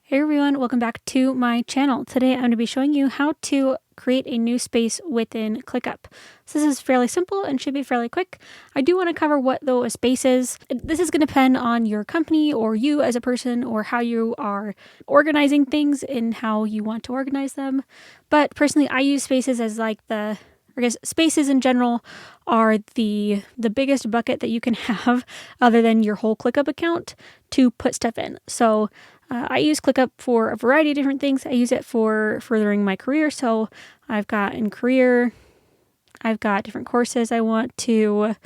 Hey everyone, welcome back to my channel. Today I'm going to be showing you how to create a new space within Clickup. So this is fairly simple and should be fairly quick. I do want to cover what though a space is. This is going to depend on your company or you as a person or how you are organizing things and how you want to organize them. But personally, I use spaces as like spaces in general are the biggest bucket that you can have other than your whole Clickup account to put stuff in. So I use Clickup for a variety of different things. I use it for furthering my career. So I've got different courses I want to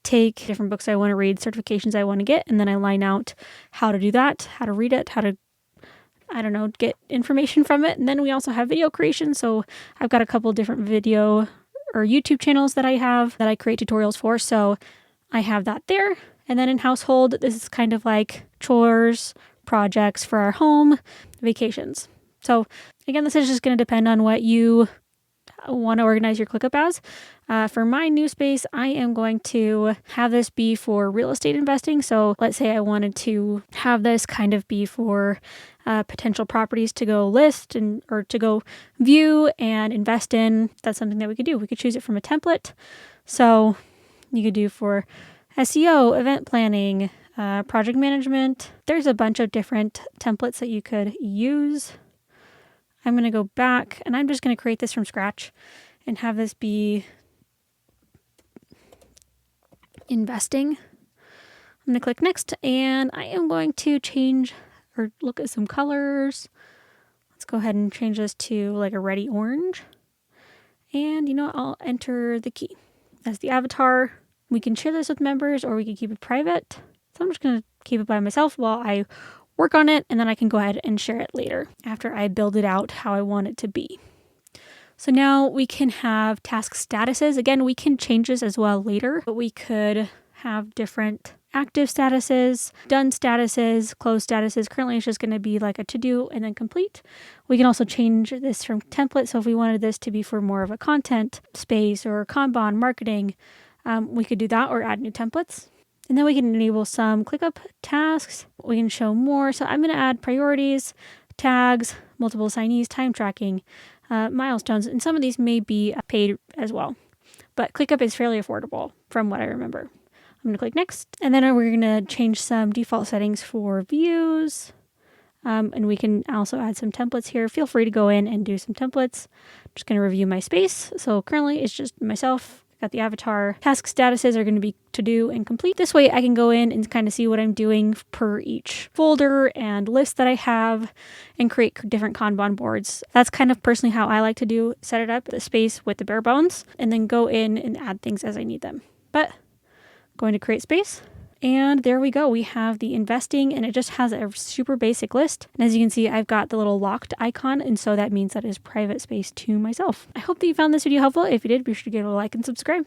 take, different books I want to read, certifications I want to get, and then I line out how to do that, how to read it, how to, get information from it. And then we also have video creation. So I've got a couple different video or YouTube channels that I have that I create tutorials for. So I have that there. And then in household, this is kind of like chores, projects for our home, vacations. So again, this is just going to depend on what you want to organize your Clickup as. For my new space, I am going to have this be for real estate investing. So let's say I wanted to have this kind of be for potential properties to go list or to go view and invest in. That's something that we could do. We could choose it from a template. So you could do for SEO, event planning, project management. There's a bunch of different templates that you could use. I'm going to go back and I'm just going to create this from scratch and have this be investing. I'm going to click next and I am going to change or look at some colors. Let's go ahead and change this to like a reddy orange. And I'll enter the key as the avatar. We can share this with members or we can keep it private. So I'm just going to keep it by myself while I work on it, and then I can go ahead and share it later after I build it out how I want it to be. So now we can have task statuses. Again, we can change this as well later, but we could have different active statuses, done statuses, closed statuses. Currently, it's just going to be like a to-do and then complete. We can also change this from template. So if we wanted this to be for more of a content space or Kanban marketing, we could do that or add new templates. And then we can enable some ClickUp tasks. We can show more. So I'm going to add priorities, tags, multiple assignees, time tracking, milestones. And some of these may be paid as well. But ClickUp is fairly affordable from what I remember. I'm going to click next. And then we're going to change some default settings for views. And we can also add some templates here. Feel free to go in and do some templates. I'm just going to review my space. So currently it's just myself. Got the avatar. Task statuses are going to be to do and complete. This way I can go in and kind of see what I'm doing per each folder and list that I have and create different Kanban boards. That's kind of personally how I like to set it up, the space with the bare bones, and then go in and add things as I need them. But I'm going to create space. And there we go. We have the investing and it just has a super basic list. And as you can see, I've got the little locked icon. And so that means that is private space to myself. I hope that you found this video helpful. If you did, be sure to give it a like and subscribe.